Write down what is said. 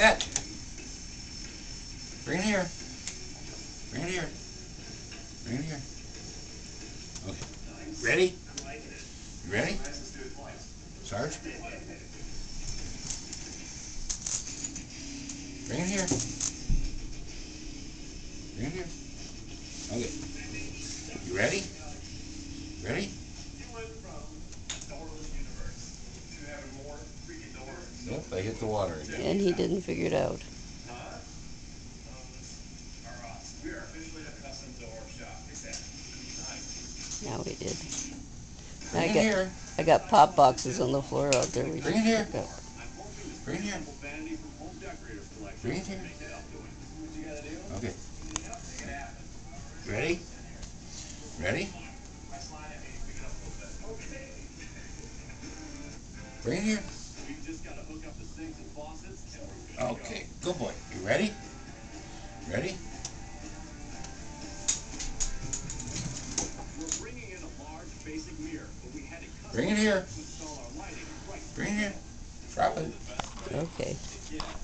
Bet. Bring it here. Bring it here. Bring it here. Okay. Ready? You ready? Sarge? Bring it here. Bring it here. Okay. You ready? Ready? Yep, I hit the water again. And he didn't figure it out. Now he did. Bring it here. I got pop boxes on the floor out there. Bring it here. Bring it here. Bring it here. Okay. Ready? Ready? Bring it here. Okay, good boy. You ready? Ready? Bring it here. Bring it here. Drop it. Okay.